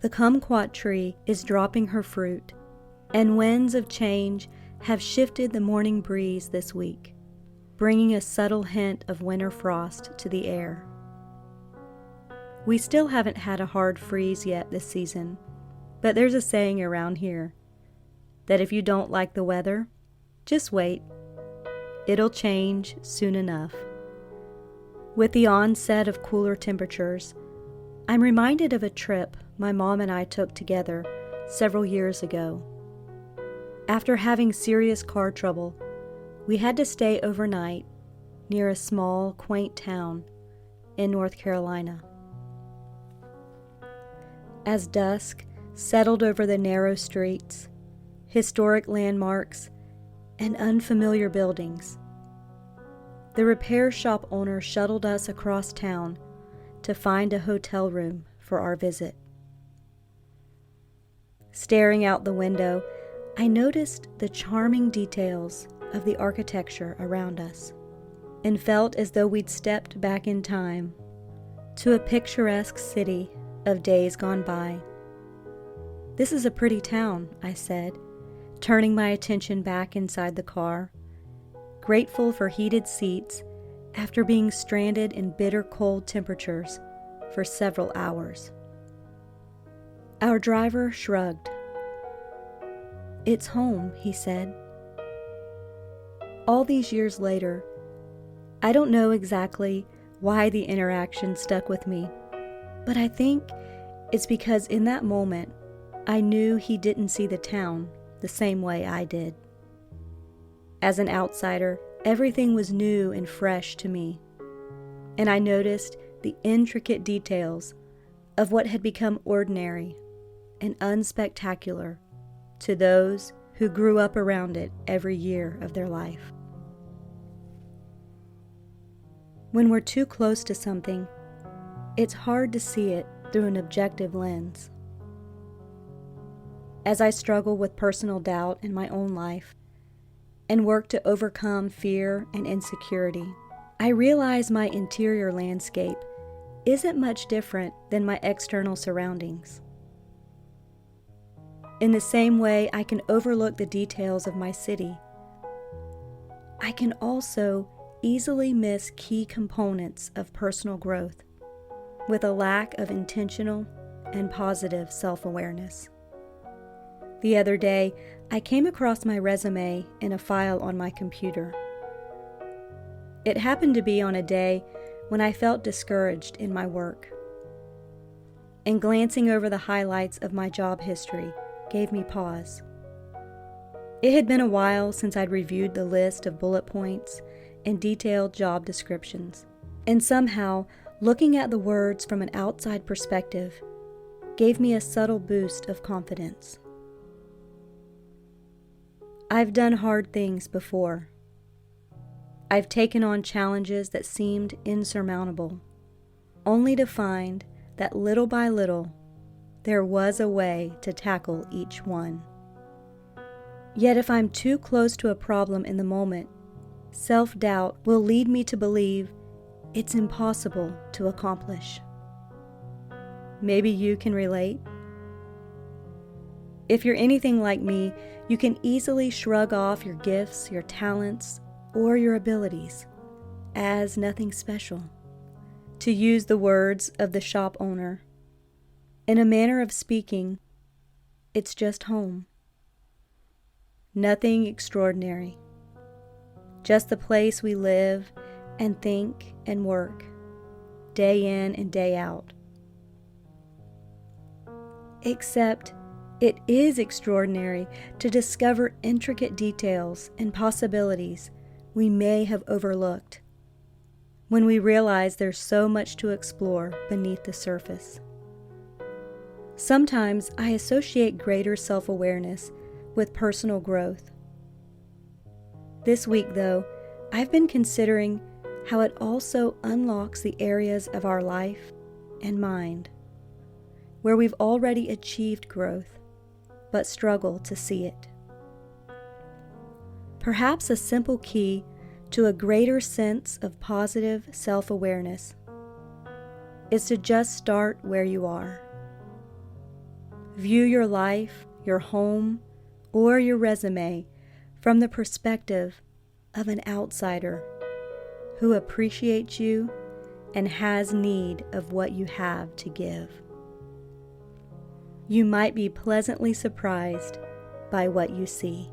The kumquat tree is dropping her fruit, and winds of change have shifted the morning breeze this week, bringing a subtle hint of winter frost to the air. We still haven't had a hard freeze yet this season, but there's a saying around here that if you don't like the weather, just wait. It'll change soon enough. With the onset of cooler temperatures, I'm reminded of a trip my mom and I took together several years ago. After having serious car trouble, we had to stay overnight near a small, quaint town in North Carolina. As dusk settled over the narrow streets, historic landmarks, and unfamiliar buildings, the repair shop owner shuttled us across town to find a hotel room for our visit. Staring out the window, I noticed the charming details of the architecture around us and felt as though we'd stepped back in time to a picturesque city of days gone by. "This is a pretty town," I said, turning my attention back inside the car, grateful for heated seats after being stranded in bitter cold temperatures for several hours. Our driver shrugged. "It's home," he said. All these years later, I don't know exactly why the interaction stuck with me, but I think it's because in that moment, I knew he didn't see the town the same way I did. As an outsider, everything was new and fresh to me, and I noticed the intricate details of what had become ordinary and unspectacular to those who grew up around it every year of their life. When we're too close to something, it's hard to see it through an objective lens. As I struggle with personal doubt in my own life and work to overcome fear and insecurity, I realize my interior landscape isn't much different than my external surroundings. In the same way I can overlook the details of my city, I can also easily miss key components of personal growth with a lack of intentional and positive self-awareness. The other day, I came across my resume in a file on my computer. It happened to be on a day when I felt discouraged in my work, and glancing over the highlights of my job history gave me pause. It had been a while since I'd reviewed the list of bullet points and detailed job descriptions, and somehow, looking at the words from an outside perspective gave me a subtle boost of confidence. I've done hard things before. I've taken on challenges that seemed insurmountable, only to find that little by little, there was a way to tackle each one. Yet if I'm too close to a problem in the moment, self-doubt will lead me to believe it's impossible to accomplish. Maybe you can relate. If you're anything like me, you can easily shrug off your gifts, your talents, or your abilities as nothing special. To use the words of the shop owner, in a manner of speaking, it's just home. Nothing extraordinary. Just the place we live and think and work, day in and day out. Except it is extraordinary to discover intricate details and possibilities we may have overlooked when we realize there's so much to explore beneath the surface. Sometimes I associate greater self-awareness with personal growth. This week, though, I've been considering how it also unlocks the areas of our life and mind where we've already achieved growth, but struggle to see it. Perhaps a simple key to a greater sense of positive self-awareness is to just start where you are. View your life, your home, or your resume from the perspective of an outsider who appreciates you and has need of what you have to give. You might be pleasantly surprised by what you see.